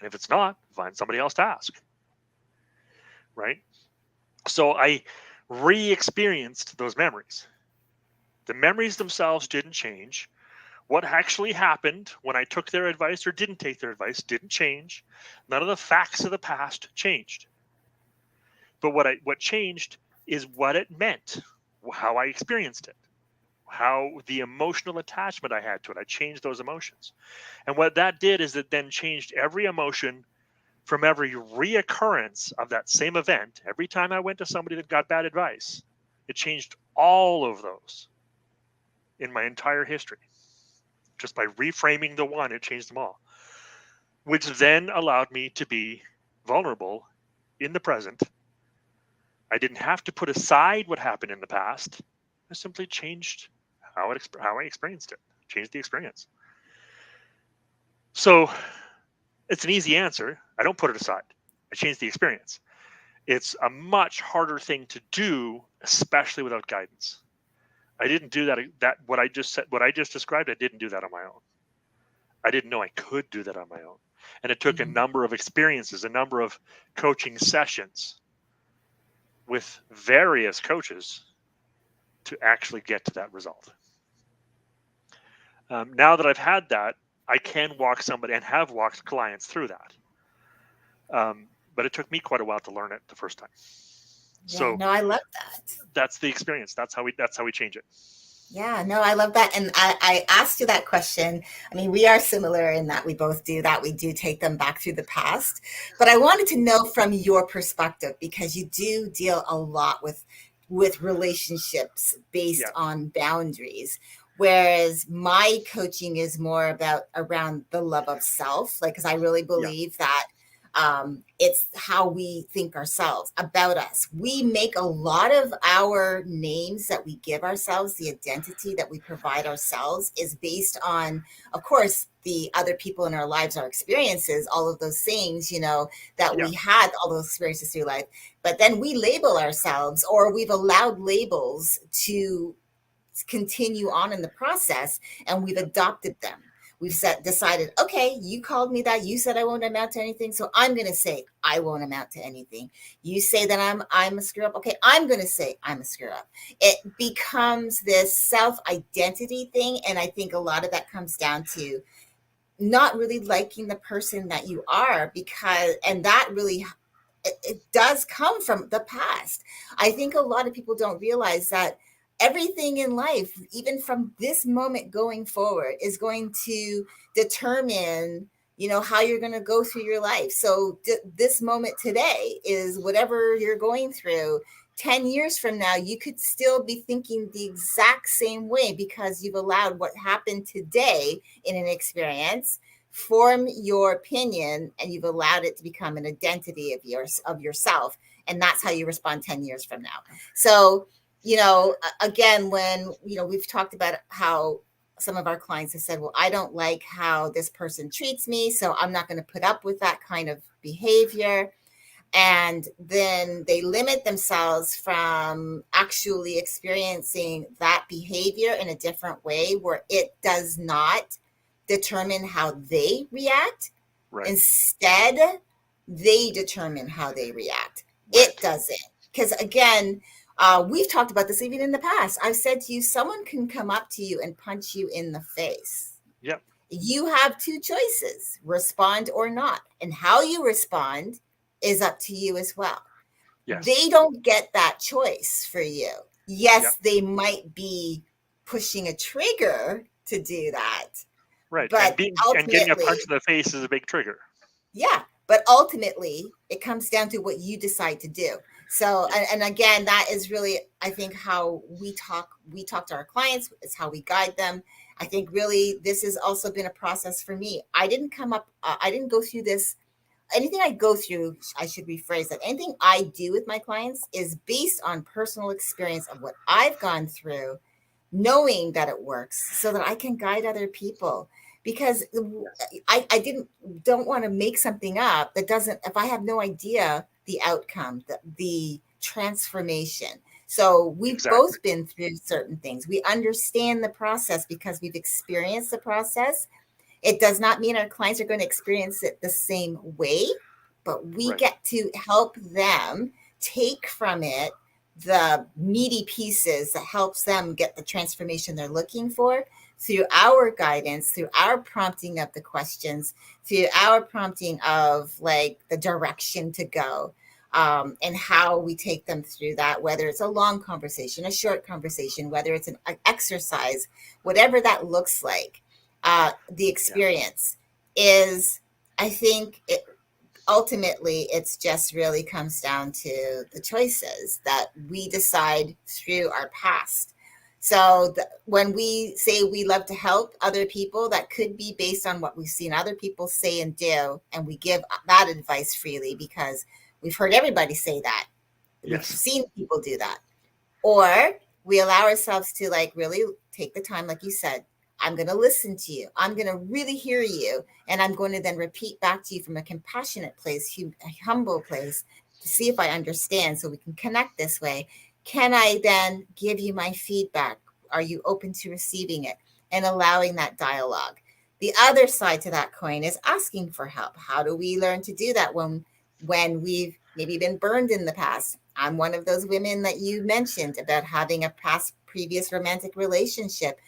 S2: And if it's not, find somebody else to ask. Right? So I re-experienced those memories. The memories themselves didn't change. What actually happened when I took their advice or didn't take their advice didn't change. None of the facts of the past changed. But what changed is what it meant, how I experienced it, how the emotional attachment I had to it. I changed those emotions. And what that did is it then changed every emotion from every reoccurrence of that same event. Every time I went to somebody that got bad advice, it changed all of those in my entire history. Just by reframing the one, it changed them all, which then allowed me to be vulnerable in the present. I didn't have to put aside what happened in the past. I simply changed how I experienced it, changed the experience. So it's an easy answer. I don't put it aside. I change the experience. It's a much harder thing to do, especially without guidance. I didn't do that. What I just said, what I just described, I didn't do that on my own. I didn't know I could do that on my own. And it took a number of experiences, a number of coaching sessions with various coaches to actually get to that result. Now that I've had that, I can walk somebody and have walked clients through that. But it took me quite a while to learn it the first time.
S1: Yeah, no, I love that.
S2: That's the experience. That's how we change it.
S1: Yeah, no, I love that. And I asked you that question. I mean, we are similar in that we both do that. We do take them back through the past. But I wanted to know from your perspective, because you do deal a lot with relationships based on boundaries. Whereas my coaching is more about around the love of self, like, because I really believe that it's how we think ourselves about us. We make a lot of our names that we give ourselves, the identity that we provide ourselves is based on, of course, the other people in our lives, our experiences, all of those things, that we had all those experiences through life. But then we label ourselves, or we've allowed labels to continue on in the process, and we've adopted them. We've decided, okay, you called me that. You said I won't amount to anything, so I'm going to say I won't amount to anything. You say that I'm a screw up. Okay, I'm going to say I'm a screw up. It becomes this self-identity thing, and I think a lot of that comes down to not really liking the person that you are, and that really it does come from the past. I think a lot of people don't realize that everything in life, even from this moment going forward, is going to determine, how you're going to go through your life. So this moment today is whatever you're going through. 10 years from now, you could still be thinking the exact same way because you've allowed what happened today in an experience form your opinion, and you've allowed it to become an identity of yourself, and that's how you respond 10 years from now. So again, when we've talked about how some of our clients have said, well, I don't like how this person treats me, so I'm not going to put up with that kind of behavior. And then they limit themselves from actually experiencing that behavior in a different way where it does not determine how they react. Right. Instead, they determine how they react. Right. It doesn't. Because again, we've talked about this even in the past. I've said to you, someone can come up to you and punch you in the face.
S2: Yep.
S1: You have two choices, respond or not. And how you respond is up to you as well. Yes. They don't get that choice for you.
S2: Yeah,
S1: yes, they might be pushing a trigger to do that,
S2: right. And
S1: but
S2: getting a punch
S1: ultimately,
S2: in the face is a big trigger.
S1: yeah, but ultimately it comes down to what you decide to do. So,
S2: Yes.
S1: and again, that is really, I think, how we talk to our clients. It's how we guide them. I think really this has also been a process for me. I didn't go through this. Anything I go through, I should rephrase that. Anything I do with my clients is based on personal experience of what I've gone through, knowing that it works so that I can guide other people. Because
S2: Yes.
S1: I don't want to make something up that doesn't, if I have no idea the outcome, the transformation. So we've
S2: Exactly.
S1: both been through certain things. We understand the process because we've experienced the process. It does not mean our clients are going to experience it the same way, but we
S2: Right.
S1: get to help them take from it the meaty pieces that helps them get the transformation they're looking for through our guidance, through our prompting of the questions, through our prompting of like the direction to go. And how we take them through that, whether it's a long conversation, a short conversation, whether it's an exercise, whatever that looks like, the
S2: Yeah.
S1: experience is, I think it ultimately it's just really comes down to the choices that we decide through our past. So when we say we love to help other people, that could be based on what we've seen other people say and do, and we give that advice freely because we've heard everybody say that, we've
S2: Yes.
S1: seen people do that, or we allow ourselves to like really take the time, like you said, I'm going to listen to you, I'm going to really hear you, and I'm going to then repeat back to you from a compassionate place, a humble place, to see if I understand so we can connect this way. Can I then give you my feedback? Are you open to receiving it and allowing that dialogue? The other side to that coin is asking for help. How do we learn to do that when we've maybe been burned in the past? I'm one of those women that you mentioned about having a past previous romantic relationship,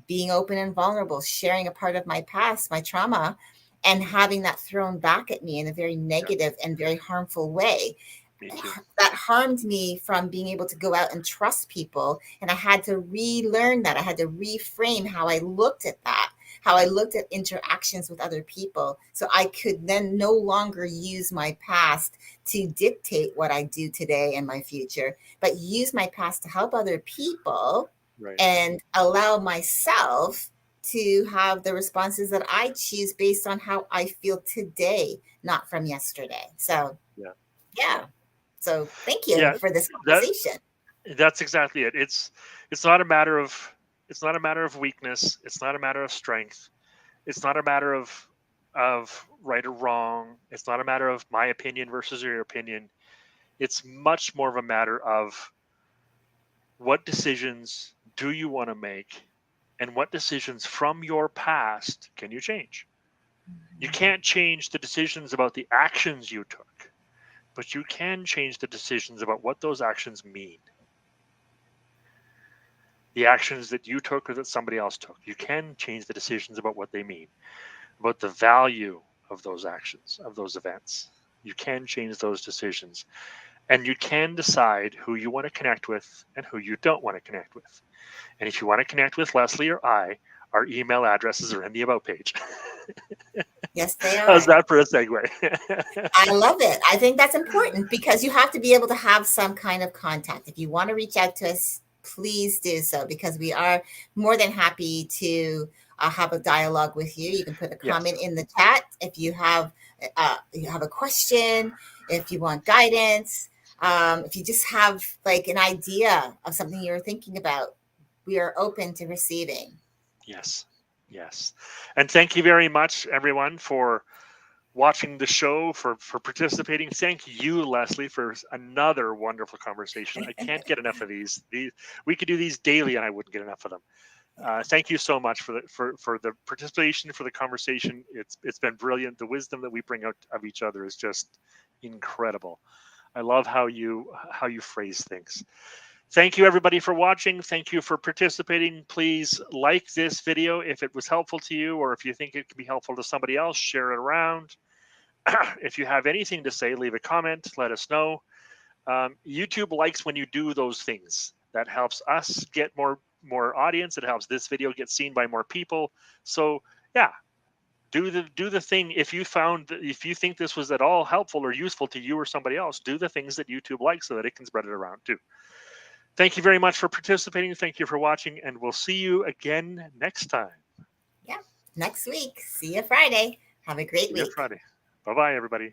S1: being open and vulnerable, sharing a part of my past, my trauma, and having that thrown back at me in a very
S2: Yeah.
S1: negative and very harmful way.
S2: Me too.
S1: That harmed me from being able to go out and trust people. And I had to relearn that. I had to reframe how I looked at that, how I looked at interactions with other people. So I could then no longer use my past to dictate what I do today and my future, but use my past to help other people
S2: Right.
S1: and allow myself to have the responses that I choose based on how I feel today, not from yesterday. So,
S2: Yeah.
S1: yeah. So, thank you
S2: Yeah.
S1: for this
S2: That
S1: conversation.
S2: that's exactly it. It's not a matter of it's not a matter of weakness. It's not a matter of strength. It's not a matter of right or wrong. It's not a matter of my opinion versus your opinion. It's much more of a matter of what decisions do you want to make and what decisions from your past can you change. You can't change the decisions about the actions you took, but you can change the decisions about what those actions mean. The actions that you took or that somebody else took. You can change the decisions about what they mean, about the value of those actions, of those events. You can change those decisions. And you can decide who you want to connect with and who you don't want to connect with. And if you want to connect with Leslie or I, our email addresses are in the About page.
S1: Yes, they
S2: How's
S1: are.
S2: that for a segue?
S1: I love it. I think that's important because you have to be able to have some kind of contact. If you want to reach out to us, please do so because we are more than happy to have a dialogue with you. You can put a
S2: Yes.
S1: comment in the chat if you have a question, if you want guidance, if you just have like an idea of something you're thinking about. We are open to receiving.
S2: Yes. Yes. And thank you very much, everyone, for watching the show, for participating. Thank you, Leslie, for another wonderful conversation. I can't get enough of these. We could do these daily, and I wouldn't get enough of them. Thank you so much for the participation, for the conversation. It's been brilliant. The wisdom that we bring out of each other is just incredible. I love how you phrase things. Thank you everybody for watching. Thank you for participating. Please like this video if it was helpful to you, or if you think it can be helpful to somebody else, share it around. If you have anything to say, leave a comment, let us know. YouTube likes when you do those things. That helps us get more audience. It helps this video get seen by more people. So yeah, do the thing. If you think this was at all helpful or useful to you or somebody else, do the things that YouTube likes so that it can spread it around too. Thank you very much for participating. Thank you for watching, and we'll see you again next time.
S1: Yeah. Next week. See you Friday. Have a great
S2: See you
S1: week.
S2: Friday. Bye bye, everybody.